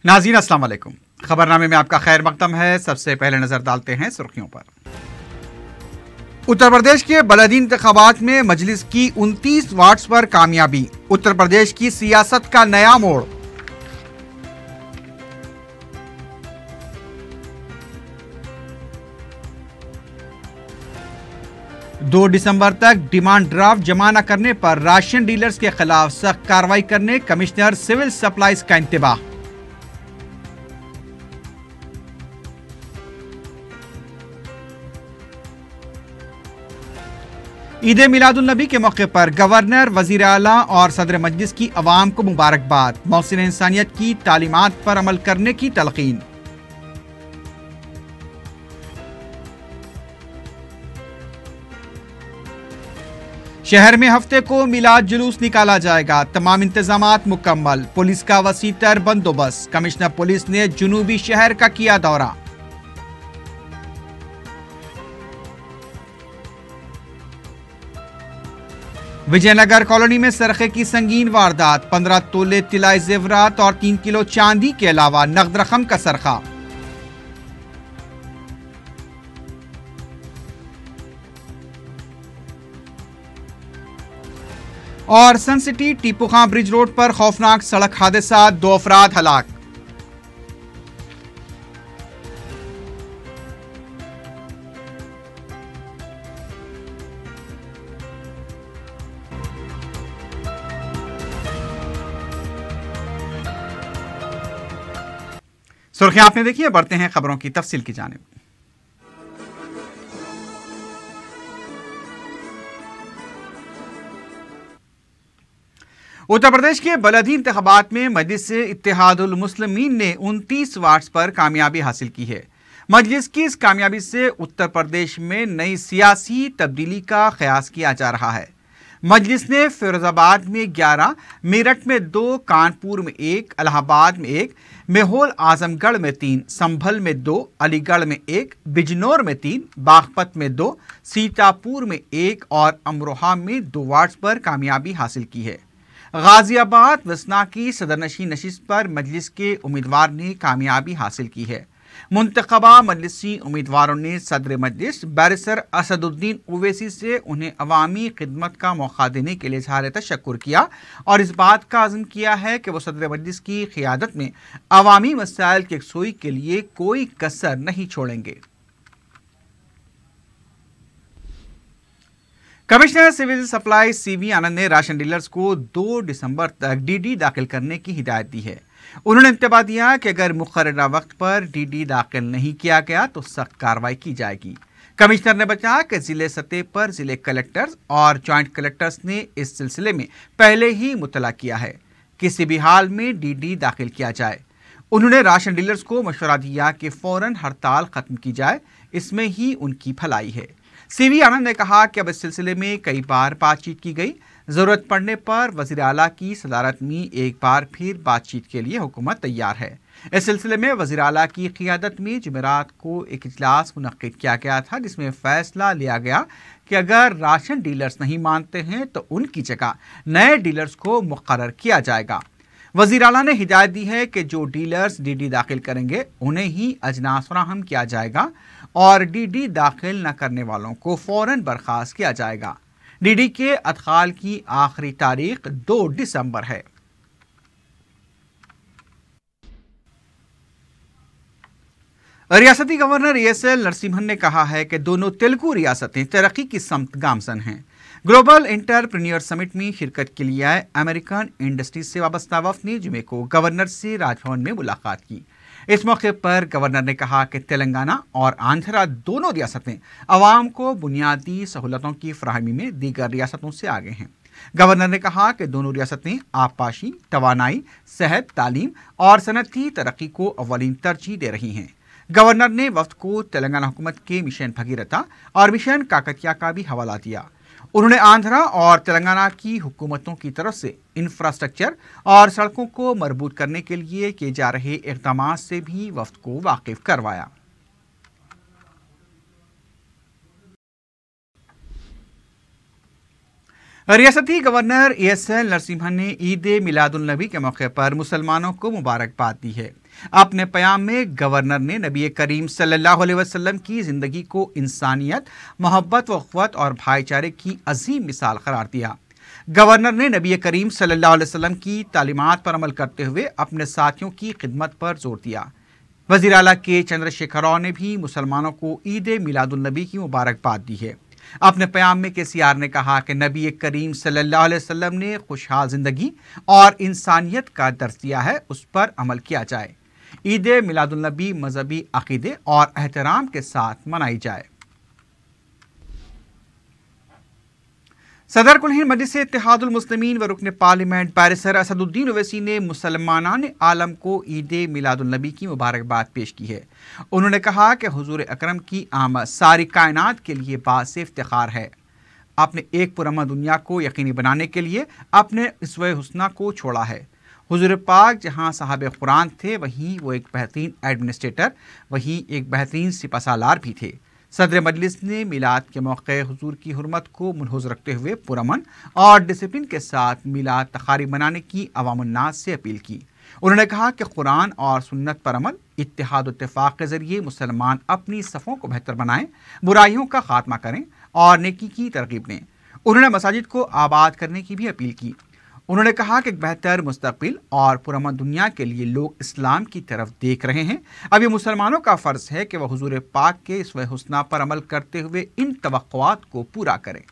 नाज़रीन अस्सलाम वालेकुम। खबरनामे में आपका खैर मकदम है। सबसे पहले नजर डालते हैं सुर्खियों पर। उत्तर प्रदेश के बलदी इंतखाबात में मजलिस की 29 वार्ड्स पर कामयाबी। उत्तर प्रदेश की सियासत का नया मोड़। दो दिसंबर तक डिमांड ड्राफ्ट जमा न करने पर राशन डीलर्स के खिलाफ सख्त कार्रवाई करने कमिश्नर सिविल सप्लाईज का इंतबाह। ईद मिलादुल नबी के मौके पर गवर्नर, वजीर आला और सदर मजलिस की अवाम को मुबारकबाद। मौसिन इंसानियत की तालीमात पर अमल करने की तलकीन। शहर में हफ्ते को मिलाद जुलूस निकाला जाएगा। तमाम इंतजामात मुकम्मल। पुलिस का वसीतर बंदोबस्त। कमिश्नर पुलिस ने जुनूबी शहर का किया दौरा। विजयनगर कॉलोनी में सरखे की संगीन वारदात। 15 तोले तिलाई जेवरात और 3 किलो चांदी के अलावा नकद रकम का सरखा। और सन सिटी टीपू खां ब्रिज रोड पर खौफनाक सड़क हादसा, 2 अफराद हलाक। सुर्खियां आपने देखी है, बढ़ते हैं खबरों की तफसील की जानिब। उत्तर प्रदेश के बलदी इंतखाबात में मजलिस इत्तेहादुल मुस्लिमीन ने 29 वार्ड्स पर कामयाबी हासिल की है। मजलिस की इस कामयाबी से उत्तर प्रदेश में नई सियासी तब्दीली का ख्यास किया जा रहा है। मजलिस ने फिरोजाबाद में 11, मेरठ में 2, कानपुर में 1, इलाहाबाद में 1, मेहोल आजमगढ़ में 3, संभल में 2, अलीगढ़ में 1, बिजनौर में 3, बागपत में 2, सीतापुर में 1 और अमरोहा में 2 वार्ड्स पर कामयाबी हासिल की है। गाजियाबाद वसना की सदरनशी नशिस्त पर मजलिस के उम्मीदवार ने कामयाबी हासिल की है। मुंतखबा मजलिसी उम्मीदवारों ने सदर मजलिस बैरिस्टर असदुद्दीन ओवैसी से उन्हें अवामी खिदमत का मौका देने के लिए इज़हार तशक्कुर किया और इस बात का अज़्म किया है कि वो सदर मजलिस की क़ियादत में अवामी मसाइल की यकसुई के लिए कोई कसर नहीं छोड़ेंगे। कमिश्नर सिविल सप्लाई CV आनंद ने राशन डीलर्स को 2 दिसंबर तक DD दाखिल करने की हिदायत दी है। उन्होंने इंतबाह दिया कि अगर मुकर्ररा वक्त पर DD दाखिल नहीं किया गया तो सख्त कार्रवाई की जाएगी। कमिश्नर ने बताया कि जिले सतह पर जिले कलेक्टर्स और जॉइंट कलेक्टर्स ने इस सिलसिले में पहले ही मुतला किया है, किसी भी हाल में DD दाखिल किया जाए। उन्होंने राशन डीलर्स को मशवरा दिया कि फौरन हड़ताल खत्म की जाए, इसमें ही उनकी भलाई है। CV आनंद ने कहा कि अब इस सिलसिले में कई बार बातचीत की गई, जरूरत पड़ने पर वजीर आला की सदारत में एक बार फिर बातचीत के लिए हुकूमत तैयार है। इस सिलसिले में वजीर आला की क़ियादत में जुमेरात को एक इजलास मुनक्किद किया गया था, जिसमें फैसला लिया गया कि अगर राशन डीलर्स नहीं मानते हैं तो उनकी जगह नए डीलर्स को मुकर्रर किया जाएगा। वजीर आला ने हिदायत दी है कि जो डीलर्स DD दाखिल करेंगे उन्हें ही अजनास फराहम किया जाएगा और DD दाखिल न करने वालों को फौरन बर्खास्त किया जाएगा। DD के अदखाल की आखिरी तारीख 2 दिसंबर है। रियासती गवर्नर ESL नरसिम्हन ने कहा है कि दोनों तेलुगु रियासतें तरक्की की समत गामजन हैं। ग्लोबल एंटरप्रेन्योर समिट में शिरकत के लिए आए अमेरिकन इंडस्ट्रीज से वाबस्ता वफ्द ने जुमे को गवर्नर से राजभवन में मुलाकात की। इस मौके पर गवर्नर ने कहा कि तेलंगाना और आंध्रा दोनों रियासतें अवाम को बुनियादी सहूलतों की फराहमी में दीगर रियासतों से आगे हैं। गवर्नर ने कहा कि दोनों रियासतें आबपाशी, तवानाई, सेहत, तालीम और सनती तरक्की को अव्वलीन तरजीह दे रही हैं। गवर्नर ने वफ्द को तेलंगाना हुकूमत के मिशन भगीरथा और मिशन काकतिया का भी हवाला दिया। उन्होंने आंध्रा और तेलंगाना की हुकूमतों की तरफ से इंफ्रास्ट्रक्चर और सड़कों को मजबूत करने के लिए किए जा रहे इक़दाम से भी वफ्द को वाकिफ करवाया। रियासती गवर्नर ESL नरसिम्हन ने ईद मिलादुल नबी के मौके पर मुसलमानों को मुबारकबाद दी है। अपने बयान में गवर्नर ने नबी करीम सल्लल्लाहु अलैहि वसल्लम की जिंदगी को इंसानियत, मोहब्बत व उख़्वत और भाईचारे की अजीम मिसाल करार दिया। गवर्नर ने नबी करीम सल्लल्लाहु अलैहि वसल्लम की तालीमात पर अमल करते हुए अपने साथियों की खिदमत पर जोर दिया। वज़ीर आला के चंद्रशेखर राव ने भी मुसलमानों को ईद मिलादुन नबी की मुबारकबाद दी है। अपने पैगाम में KCR ने कहा कि नबी करीम सल्लल्लाहु अलैहि वसल्लम ने खुशहाल जिंदगी और इंसानियत का दर्स दिया है, उस पर अमल किया जाए। ईद मिलादुन नबी मजहबी अकीदे और एहतराम के साथ मनाई जाए। सदर कुल हिंद मजलिस इत्तेहादुल मुस्लिमीन व रुकन पार्लियामेंट बैरिस्टर असदुद्दीन ओवैसी ने मुसलमानान आलम को ईद मिलादुल नबी की मुबारकबाद पेश की है। उन्होंने कहा कि हुजूर अकरम की आमद सारी कायनात के लिए बाइस इफ्तिखार है। आपने एक पुरअमन दुनिया को यकीनी बनाने के लिए अपने इसवे हुस्ना को छोड़ा है। हुजूर पाक जहाँ साहब कुरान थे, वहीं वो एक बेहतरीन एडमिनिस्ट्रेटर, वहीं एक बेहतरीन सिपहसालार भी थे। सदर मजलिस ने मिलाद के मौके हुजूर की हुर्मत को मुलहुज़ रखते हुए पुरअमन और डिसिप्लिन के साथ मिलाद तकारीब मनाने की अवामुन्नास से अपील की। उन्होंने कहा कि कुरान और सुन्नत पर अमल, इत्तेहाद इत्तेफाक के जरिए मुसलमान अपनी सफ़ों को बेहतर बनाएं, बुराइयों का खात्मा करें और नेकी की तरगीब दें। उन्होंने मसाजिद को आबाद करने की भी अपील की। उन्होंने कहा कि एक बेहतर मुस्तकबिल और पुरअमन दुनिया के लिए लोग इस्लाम की तरफ देख रहे हैं। अब ये मुसलमानों का फ़र्ज़ है कि वह हुजूर पाक के इस हुस्ना पर अमल करते हुए इन तवक्कुआत को पूरा करें।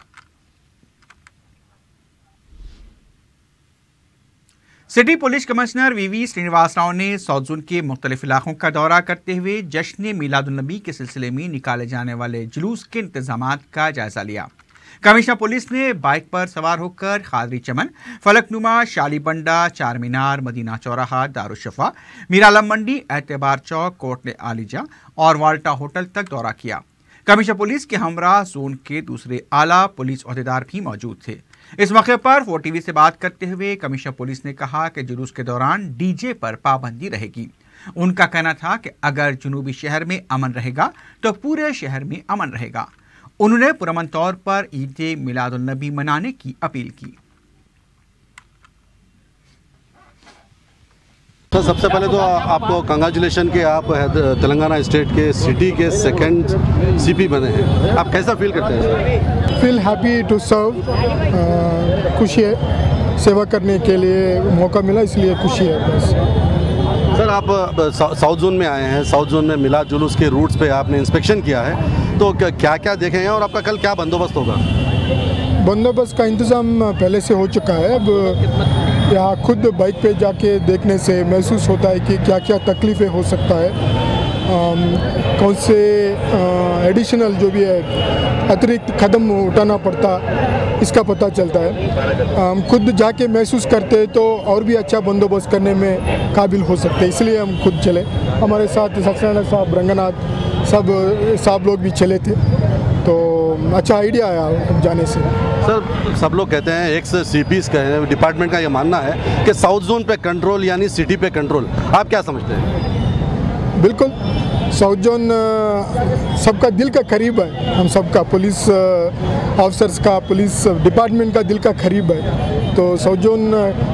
City police commissioner VV Srinivas Rao ने साउथ जोन के मुख्तलिफ इलाकों का दौरा करते हुए जश्न मिलादुन नबी के सिलसिले में निकाले जाने वाले जुलूस के इंतजामात का जायजा लिया। कमिश्नर पुलिस ने बाइक पर सवार होकर खादरी चमन, फलकनुमा, शालीबंडा, चार मीनार, मदीना चौराहा, दारुशफा, मीरालम मंडी, एतबार चौक, कोटले आलिजा और वाल्टा होटल तक दौरा किया। कमिश्नर पुलिस के हमरा जोन के दूसरे आला पुलिस ओहदेदार भी मौजूद थे। इस मौके पर 4TV से बात करते हुए कमिश्नर पुलिस ने कहा कि जुलूस के दौरान DJ पर पाबंदी रहेगी। उनका कहना था कि अगर जुनूबी शहर में अमन रहेगा तो पूरे शहर में अमन रहेगा। उन्होंने पुरअमन तौर पर ईद मिलादुल नबी मनाने की अपील की। तो सबसे पहले तो आपको कंग्रेचुलेशन कि आप तेलंगाना स्टेट के सिटी के सेकंड CP बने हैं। आप कैसा फील करते हैं? फील हैप्पी टू सर्व, खुशी है, सेवा करने के लिए मौका मिला, इसलिए खुशी है बस। सर, आप साउथ जोन में आए हैं, साउथ जोन में मिलाद जुलूस के रूट्स पे आपने इंस्पेक्शन किया है, तो क्या क्या देखे हैं और आपका कल क्या बंदोबस्त होगा? बंदोबस्त का इंतज़ाम पहले से हो चुका है। अब यहाँ खुद बाइक पे जाके देखने से महसूस होता है कि क्या क्या तकलीफ़ें हो सकता है, कौन से एडिशनल जो भी है अतिरिक्त कदम उठाना पड़ता, इसका पता चलता है। हम खुद जाके महसूस करते हैं तो और भी अच्छा बंदोबस्त करने में काबिल हो सकते हैं, इसलिए हम खुद चले। हमारे साथ सक्सेना साहब, रंगनाथ सब लोग भी चले थे, तो अच्छा आइडिया आया जाने से। सर, सब लोग कहते हैं, एक्स CPs का डिपार्टमेंट का ये मानना है कि साउथ जोन पे कंट्रोल यानी सिटी पे कंट्रोल, आप क्या समझते हैं? बिल्कुल, साउथ जोन सबका दिल का करीब है, हम सबका पुलिस ऑफिसर्स का, पुलिस डिपार्टमेंट का दिल का करीब है। तो साउथ जोन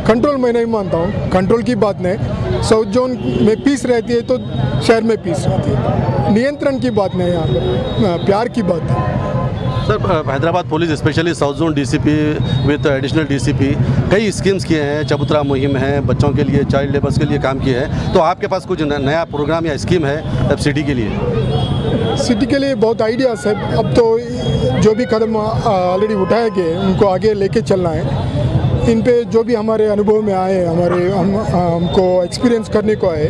कंट्रोल मैं नहीं मानता हूँ, कंट्रोल की बात नहीं। साउथ जोन में पीस रहती है तो शहर में पीस रहती है, नियंत्रण की बात नहीं, यहाँ पर प्यार की बात है। Sir, Hyderabad police specially south zone DCP with additional DCP कई स्कीम्स किए हैं, चबूतरा मुहिम है, बच्चों के लिए, चाइल्ड लेबर्स के लिए काम किए हैं, तो आपके पास कुछ नया प्रोग्राम या स्कीम है अब सिटी के लिए? सिटी के लिए बहुत आइडियाज़ है। अब तो जो भी कदम ऑलरेडी उठाए गए उनको आगे लेके चलना है। इन पे जो भी हमारे अनुभव में आए, हमको एक्सपीरियंस करने को आए,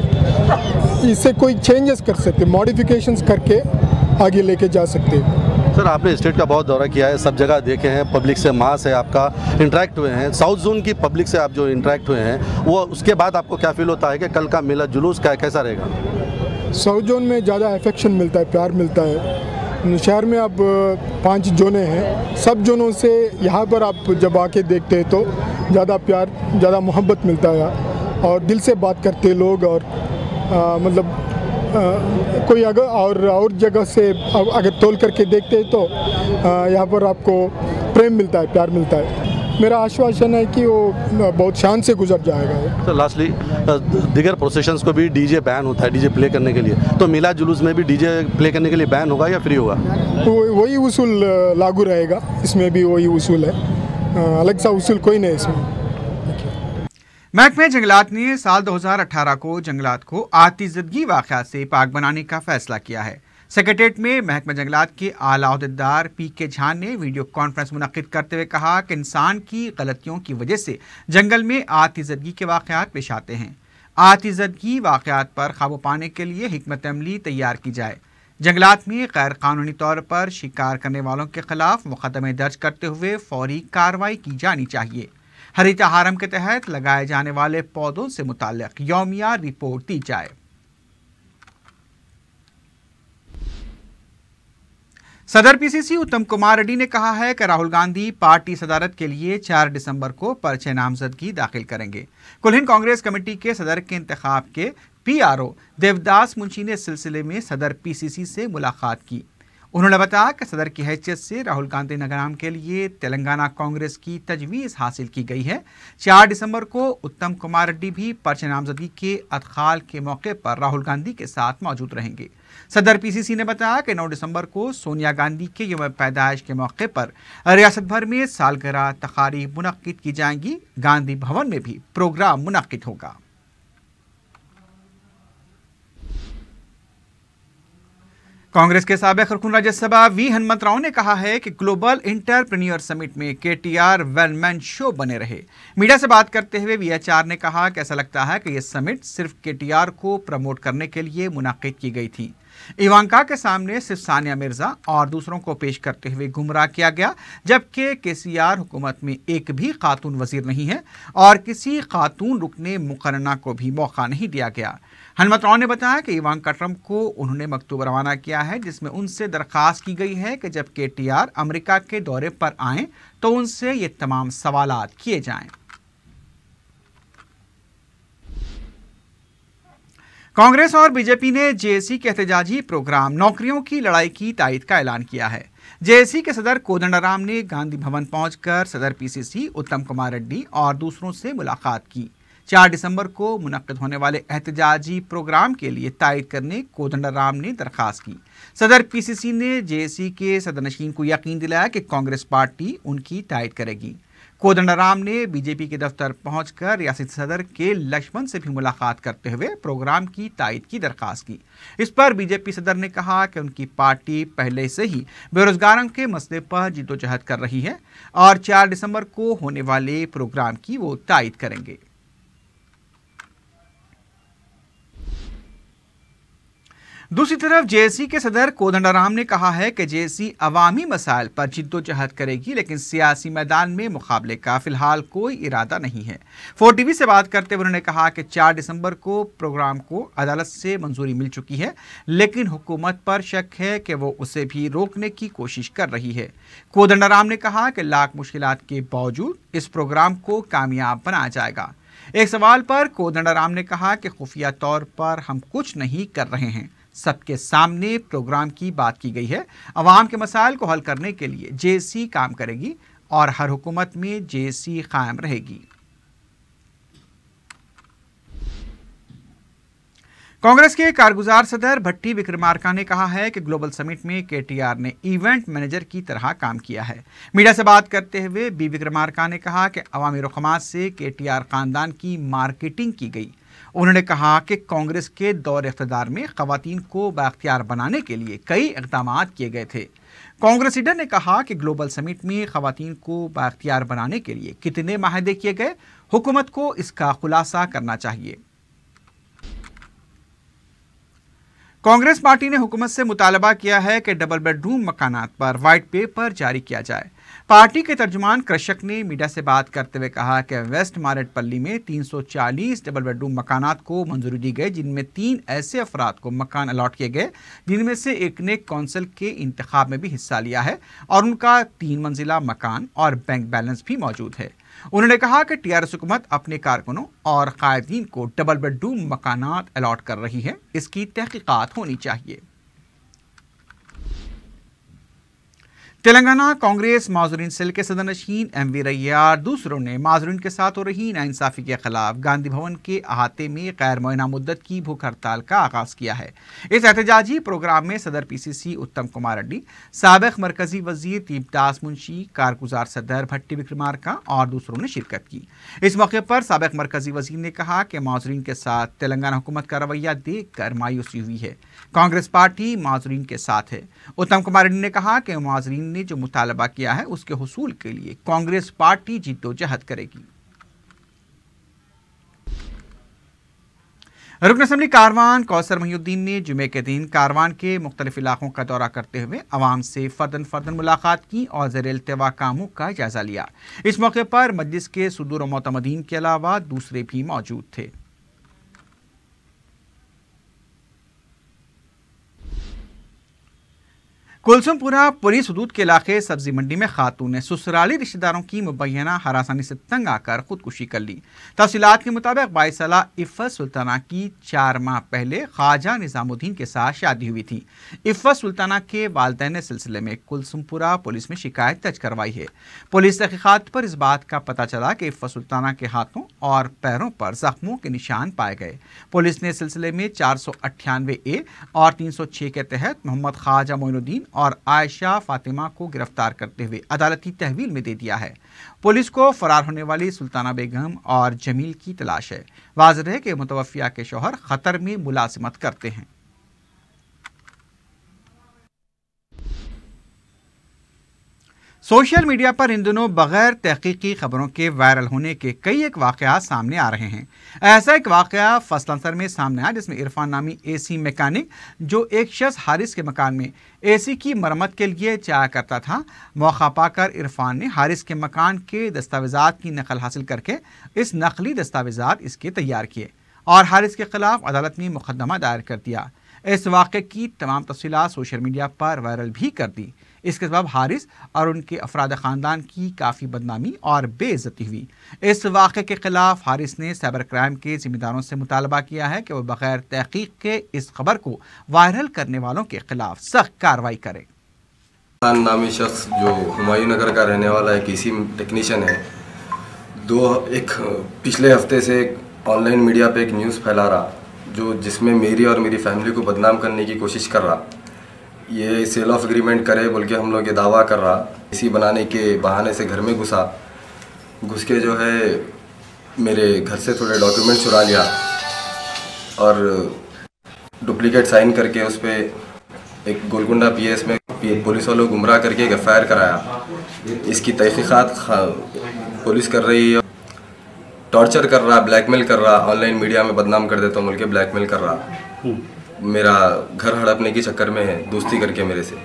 इससे कोई चेंजेस कर सकते, मॉडिफिकेशंस करके आगे लेके जा सकते हैं। सर, आपने स्टेट का बहुत दौरा किया है, सब जगह देखे हैं, पब्लिक से मास है आपका, इंटरेक्ट हुए हैं, साउथ जोन की पब्लिक से आप जो इंटरेक्ट हुए हैं, वो उसके बाद आपको क्या फील होता है कि कल का मेला जुलूस कैसा रहेगा? साउथ जोन में ज़्यादा अफेक्शन मिलता है, प्यार मिलता है। शहर में अब 5 जोने हैं, सब जोनों से यहाँ पर आप जब आके देखते हैं तो ज़्यादा प्यार, ज़्यादा मोहब्बत मिलता है और दिल से बात करते हैं लोग। और मतलब कोई अगर और जगह से अगर तोल करके देखते हैं तो यहाँ पर आपको प्रेम मिलता है, प्यार मिलता है। मेरा आश्वासन है कि वो बहुत शान से गुजर जाएगा। सर लास्टली, दीगर प्रोसेशंस को भी डीजे बैन होता है डीजे प्ले करने के लिए, तो मिलाद जुलूस में भी डीजे प्ले करने के लिए बैन होगा या फ्री होगा? वही उसूल लागू रहेगा, इसमें भी वही उसूल है, अलग सा उसूल कोई नहीं इसमें। महकमे जंगलात ने साल 2018 को जंगलात को आतिशदगी वाक़या से पाक बनाने का फैसला किया है। सेक्रेटेरिएट में महकमा जंगलात के आला अहदेदार पीके झा ने वीडियो कॉन्फ्रेंस मुनक्किद करते हुए कहा कि इंसान की गलतियों की वजह से जंगल में आतिशदगी के वाक़यात पेश आते हैं। आतिशदगी वाक़यात पर काबू पाने के लिए हिकमत अमली तैयार की जाए। जंगलात में गैर कानूनी तौर पर शिकार करने वालों के खिलाफ मुकदमे दर्ज करते हुए फौरी कार्रवाई की जानी चाहिए। हरित हारम के तहत लगाए जाने वाले पौधों से मुताल्लिक यौमिया रिपोर्ट दी जाए। सदर पीसीसी उत्तम कुमार रेड्डी ने कहा है कि राहुल गांधी पार्टी सदारत के लिए 4 दिसंबर को पर्चे नामजदगी दाखिल करेंगे। कुल हिंद कांग्रेस कमेटी के सदर के इंतखाब के पीआरओ देवदास मुंशी ने इस सिलसिले में सदर पीसीसी से मुलाकात की। उन्होंने बताया कि सदर की हैसियत से राहुल गांधी नगराम के लिए तेलंगाना कांग्रेस की तजवीज़ हासिल की गई है। 4 दिसंबर को उत्तम कुमार रेड्डी भी पर्चे नामजदगी के अदखाल के मौके पर राहुल गांधी के साथ मौजूद रहेंगे। सदर पीसीसी ने बताया कि 9 दिसंबर को सोनिया गांधी के यौम पैदाइश के मौके पर रियासत भर में सालगिरह तकारीब मुनक्किद की जाएंगी। गांधी भवन में भी प्रोग्राम मुनक्किद होगा। कांग्रेस के साबिक रुकन राज्यसभा वी हनुमंत राव ने कहा है कि ग्लोबल इंटरप्रेन्योर समिट में केटीआर वन मैन शो बने रहे। मीडिया से बात करते हुए वीएचआर ने कहा कि ऐसा लगता है कि यह समिट सिर्फ केटीआर को प्रमोट करने के लिए मुनाकिद की गई थी। इवांका के सामने सिर्फ सानिया मिर्जा और दूसरों को पेश करते हुए गुमराह किया गया, जबकि केसीआर हुकूमत में एक भी खातून वजीर नहीं है और किसी खातून रुकने मुकर्रना को भी मौका नहीं दिया गया। हनुमत राव ने बताया कि इवांका ट्रंप को उन्होंने मकतूब रवाना किया है जिसमें उनसे दरख्वास्त की गई है कि जब केटीआर अमेरिका के दौरे पर आएं तो उनसे ये तमाम सवालात किए जाएं। कांग्रेस और बीजेपी ने जेएसी के एहतजाजी प्रोग्राम नौकरियों की लड़ाई की तायद का ऐलान किया है। जेएसी के सदर कोदंडराम ने गांधी भवन पहुंचकर सदर पीसीसी उत्तम कुमार रेड्डी और दूसरों से मुलाकात की। 4 दिसंबर को मुनक्किद होने वाले एहतजाजी प्रोग्राम के लिए तायद करने कोदंडराम ने दरखास्त की। सदर पीसीसी ने जेएसी के सदरनशीन को यकीन दिलाया कि कांग्रेस पार्टी उनकी तायद करेगी। कोदंडराम ने बीजेपी के दफ्तर पहुंचकर रियासती सदर के लक्ष्मण से भी मुलाकात करते हुए प्रोग्राम की तायद की दरखास्त की। इस पर बीजेपी सदर ने कहा कि उनकी पार्टी पहले से ही बेरोजगारों के मसले पर जिद्दोजहद कर रही है और 4 दिसंबर को होने वाले प्रोग्राम की वो तायद करेंगे। दूसरी तरफ जेएसी के सदर कोदंडराम ने कहा है कि जेएसी अवामी मसाइल पर जिद्दोजहद करेगी, लेकिन सियासी मैदान में मुकाबले का फिलहाल कोई इरादा नहीं है। 4TV से बात करते हुए उन्होंने कहा कि 4 दिसंबर को प्रोग्राम को अदालत से मंजूरी मिल चुकी है, लेकिन हुकूमत पर शक है कि वो उसे भी रोकने की कोशिश कर रही है। कोदंडराम ने कहा कि लाख मुश्किलात के बावजूद इस प्रोग्राम को कामयाब बनाया जाएगा। एक सवाल पर कोदंडराम ने कहा कि खुफिया तौर पर हम कुछ नहीं कर रहे हैं, सबके सामने प्रोग्राम की बात की गई है। अवाम के मसाइल को हल करने के लिए जेएसी काम करेगी और हर हुकूमत में जेएसी कायम रहेगी। कांग्रेस के कारगुजार सदर भट्टी विक्रमार्का ने कहा है कि ग्लोबल समिट में केटीआर ने इवेंट मैनेजर की तरह काम किया है। मीडिया से बात करते हुए बी विक्रमार्का ने कहा कि अवामी रुकमात से केटीआर खानदान की मार्केटिंग की गई। उन्होंने कहा कि कांग्रेस के दौर इख्तियार में खवातीन को बाख्तियार बनाने के लिए कई इक़दाम किए गए थे। कांग्रेस लीडर ने कहा कि ग्लोबल समिट में खवातीन को बाख्तियार बनाने के लिए कितने माहदे किए गए, हुकूमत को इसका खुलासा करना चाहिए। कांग्रेस पार्टी ने हुकूमत से मुतालबा किया है कि डबल बेडरूम मकानात पर व्हाइट पेपर जारी किया जाए। पार्टी के तर्जुमान कृषक ने मीडिया से बात करते हुए कहा कि वेस्ट मारेटपल्ली में 340 डबल बेडरूम मकानात को मंजूरी दी गई, जिनमें 3 ऐसे अफराद को मकान अलॉट किए गए जिनमें से एक ने कौंसिल के इंतखाब में भी हिस्सा लिया है और उनका 3 मंजिला मकान और बैंक बैलेंस भी मौजूद है। उन्होंने कहा कि टीआरएस हुकूमत अपने कारकुनों और कायदीन को डबल बेडरूम मकानात अलॉट कर रही है, इसकी तहकीकात होनी चाहिए। तेलंगाना कांग्रेस माजूरीन सेल के सदरनशीन एमवी रैया और दूसरों ने माजूरीन के साथ हो रही नाइंसाफी के खिलाफ गांधी भवन के अहाते में गैर मुअय्यना मुद्दत की भूख हड़ताल का आगाज किया है। इस एहतजाजी प्रोग्राम में सदर पीसीसी उत्तम कुमार रेड्डी, साबिक मरकजी वजीर दीपदास मुंशी, कारगुजार सदर भट्टी विक्रमार्का और दूसरों ने शिरकत की। इस मौके पर साबिक मरकजी वजीर ने कहा कि माजूरीन के साथ तेलंगाना हुकूमत का रवैया देखकर मायूसी हुई है। कांग्रेस पार्टी माजूरीन के साथ है। उत्तम कुमार रेड्डी ने कहा कि माजूरीन ने जो मुतालबा किया है उसके हुसूल के लिए कांग्रेस पार्टी जिद्दोजहद करेगी। रुकन असम्बली कारवान कौसर महिउद्दीन ने जुमे के दिन कारवान के मुख्तलिफ इलाकों का दौरा करते हुए अवाम से फर्दन मुलाकात की और ज़ेर-ए-इल्तिवा कामों का जायजा लिया। इस मौके पर मजलिस के सुदूर और मोतमदीन के अलावा दूसरे भी मौजूद थे। कुलसुमपुरा पुलिस हदूद के इलाके सब्जी मंडी में खातून ने ससुराली रिश्तेदारों की मुबैना हरासानी से तंग आकर खुदकुशी कर ली। तफसीलात के मुताबिक 22 साला इफ़्फ़त सुल्ताना की 4 माह पहले ख्वाजा निज़ामुद्दीन के साथ शादी हुई थी। इफ़्फ़त सुल्ताना के वालिदैन ने सिलसिले में कुलसुमपुरा पुलिस में शिकायत दर्ज करवाई है। पुलिस तहकीकात पर इस बात का पता चला कि इफ़्फ़त सुल्ताना के हाथों और पैरों पर जख्मों के निशान पाए गए। पुलिस ने सिलसिले में 498A और 306 के तहत मोहम्मद ख्वाजा मोइनुद्दीन और आयशा फातिमा को गिरफ्तार करते हुए अदालती तहवील में दे दिया है। पुलिस को फरार होने वाली सुल्ताना बेगम और जमील की तलाश है। वाज़ेह है कि मुतवफ़िया के शौहर खतर में मुलाजिमत करते हैं। सोशल मीडिया पर इन दिनों बगैर तहकीकी खबरों के वायरल होने के कई एक वाक़यात सामने आ रहे हैं। ऐसा एक वाक़या फसलांसर में सामने आया जिसमें इरफान नामी एसी मैकेनिक, जो एक शख्स हारिस के मकान में एसी की मरम्मत के लिए जाया करता था, मौका पाकर इरफान ने हारिस के मकान के दस्तावेज़ात की नकल हासिल करके इस नकली दस्तावेज़ात इसके तैयार किए और हारिस के खिलाफ अदालत में मुकदमा दायर कर दिया। इस वाक़े की तमाम तफसीलात सोशल मीडिया पर वायरल भी कर दी। इसके सबब हारिस और उनके अफराद ख़ानदान की काफ़ी बदनामी और बेइज्जती हुई। इस वाक़े के खिलाफ हारिस ने साइबर क्राइम के जिम्मेदारों से मुतालबा किया है कि वह बगैर तहकीक के इस खबर को वायरल करने वालों के खिलाफ सख्त कार्रवाई करें। नामी शख्स जो हुमायूं नगर का रहने वाला एक एसी टेक्नीशियन है, पिछले हफ्ते से ऑनलाइन मीडिया पे एक न्यूज़ फैला रहा जिसमें मेरी और मेरी फैमिली को बदनाम करने की कोशिश कर रहा। ये सेल ऑफ एग्रीमेंट करे बोल के हम लोग ये दावा कर रहा। इसी बनाने के बहाने से घर में घुस के जो है मेरे घर से थोड़े डॉक्यूमेंट चुरा लिया और डुप्लीकेट साइन करके उस पर एक गोलकुंडा PS में पुलिस वालों को गुमराह करके एक FIR कराया। इसकी तहकीकात पुलिस कर रही है। टॉर्चर कर रहा, ब्लैकमेल कर रहा, ऑनलाइन मीडिया में बदनाम कर देता हूँ बोल के ब्लैकमेल कर रहा। मेरा घर हड़पने के चक्कर में है, दोस्ती करके मेरे से।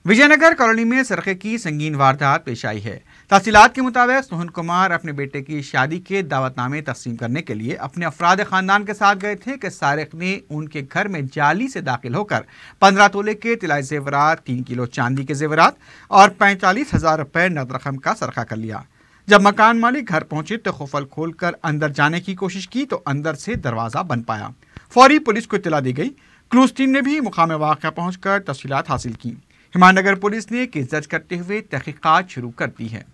विजयनगर कॉलोनी में सरखे की संगीन वारदात पेश आई है। तफसीलात के मुताबिक सोहन कुमार अपने बेटे की शादी के दावतनामे तकसीम करने के लिए अपने अफराद खानदान के साथ गए थे कि सारिक ने उनके घर में जाली से दाखिल होकर 15 तोले के तिलाई जेवरात, 3 किलो चांदी के जेवरात और 45,000 रुपये नकद रकम का सरखा कर लिया। जब मकान मालिक घर पहुंचे तो खुफल खोलकर अंदर जाने की कोशिश की तो अंदर से दरवाजा बन पाया। फौरी पुलिस को इत्तला दी गई। क्लूज टीम ने भी मुकाम वाक़या पहुंचकर तफसीलात हासिल की। हिमानगर पुलिस ने केस दर्ज करते हुए तहकीकात शुरू कर दी है।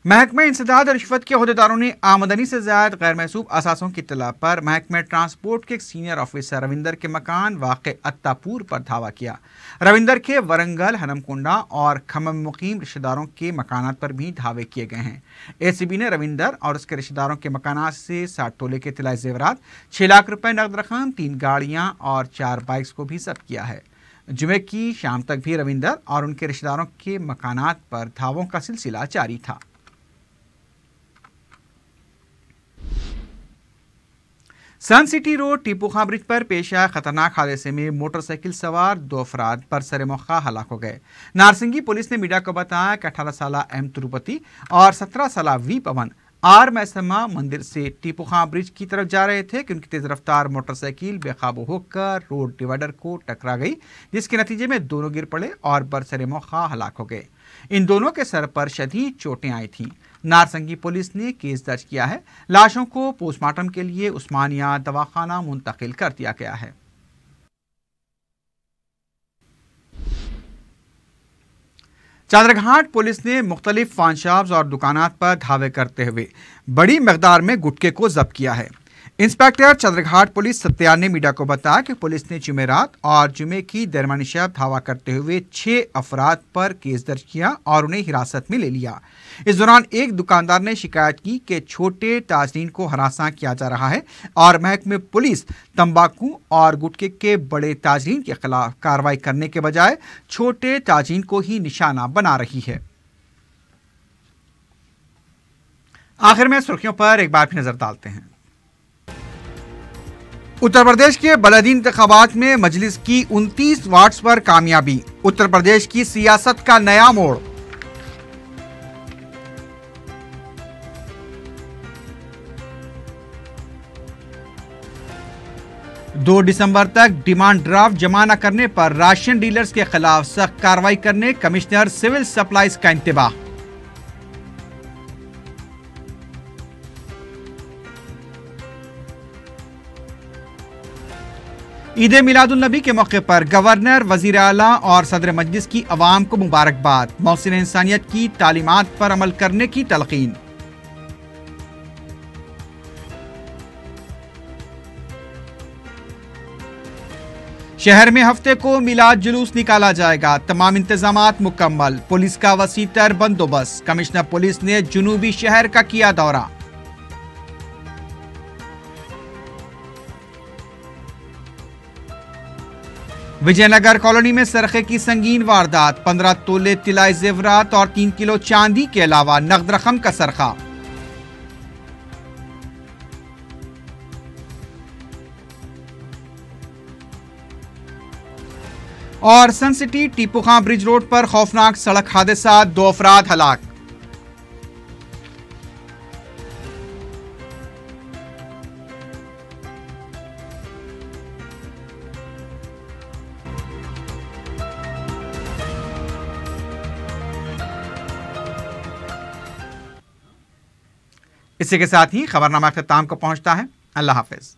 महकमा इंसदाद और रिश्वत के अहदेदारों ने आमदनी से ज़ायद गैर महसूब असासों की इत्तला पर महकमा ट्रांसपोर्ट के एक सीनियर ऑफिसर रविंदर के मकान वाक़े अत्तापुर पर धावा किया। रविंदर के वरंगल, हनमकुंडा और खम्मम मुकीम रिश्तेदारों के मकानात पर भी धावे किए गए हैं। ACB ने रविंदर और उसके रिश्तेदारों के मकानात से 60 तोले के तिलाई जेवरात, 6 लाख रुपए नकद रकम, 3 गाड़ियाँ और 4 बाइक्स को भी जब्त किया है। जुमे की शाम तक भी रविंदर और उनके रिश्तेदारों के मकानात पर धावों का सिलसिला जारी था। सन सिटी रोड टीपू खां ब्रिज पर पेश आए खतरनाक हादसे में मोटरसाइकिल सवार 2 अफराद बरसरे मौका हलाक हो गए। नारसिंगी पुलिस ने मीडिया को बताया कि 18 साला M तिरुपति और 17 साला V पवन आर मैसमा मंदिर से टीपू खां ब्रिज की तरफ जा रहे थे कि उनकी तेज रफ्तार मोटरसाइकिल बेकाबू होकर रोड डिवाइडर को टकरा गई, जिसके नतीजे में दोनों गिर पड़े और बरसरे मौका हलाक हो गए। इन दोनों के सर पर शदीद चोटें आई थीं। नारसंगी पुलिस ने केस दर्ज किया है। लाशों को पोस्टमार्टम के लिए उस्मानिया दवाखाना मुंतकिल कर दिया गया है। चादरघाट पुलिस ने मुख्तलिफ पान शॉप्स और दुकानात पर धावे करते हुए बड़ी मकदार में गुटखे को जब्त किया है। इंस्पेक्टर चादरघाट पुलिस सत्यान ने मीडिया को बताया कि पुलिस ने जुमेरात और जुमे की दरमियानी शब धावा करते हुए 6 अफराद पर केस दर्ज किया और उन्हें हिरासत में ले लिया। इस दौरान एक दुकानदार ने शिकायत की कि छोटे ताजरीन को हरासा किया जा रहा है और महकमे पुलिस तंबाकू और गुटखे के बड़े ताजरीन के खिलाफ कार्रवाई करने के बजाय छोटे ताजरीन को ही निशाना बना रही है। आखिर में सुर्खियों पर एक बार फिर नजर डालते हैं। उत्तर प्रदेश के बलदी इंतखाबात में मजलिस की 29 वार्ड्स पर कामयाबी, उत्तर प्रदेश की सियासत का नया मोड़। दो दिसंबर तक डिमांड ड्राफ्ट जमा न करने पर राशन डीलर्स के खिलाफ सख्त कार्रवाई करने कमिश्नर सिविल सप्लाईज का इंतबाह। ईद मिलादुन नबी के मौके पर गवर्नर, वजीर आला और सदर मजलिस की अवाम को मुबारकबाद, मौसिन इंसानियत की तालीमात पर अमल करने की तलकीन। शहर में हफ्ते को मिलाद जुलूस निकाला जाएगा, तमाम इंतजामात मुकम्मल, पुलिस का वसीतर बंदोबस्त, कमिश्नर पुलिस ने जुनूबी शहर का किया दौरा। विजयनगर कॉलोनी में सरखे की संगीन वारदात, 15 तोले तिलाई जेवरात और 3 किलो चांदी के अलावा नकद रकम का सरखा। और सन सिटी टीपू खां ब्रिज रोड पर खौफनाक सड़क हादसा, 2 अफराद हलाक। इसी के साथ ही खबरनामा अख्ताम को पहुंचता है। अल्लाह हाफिज।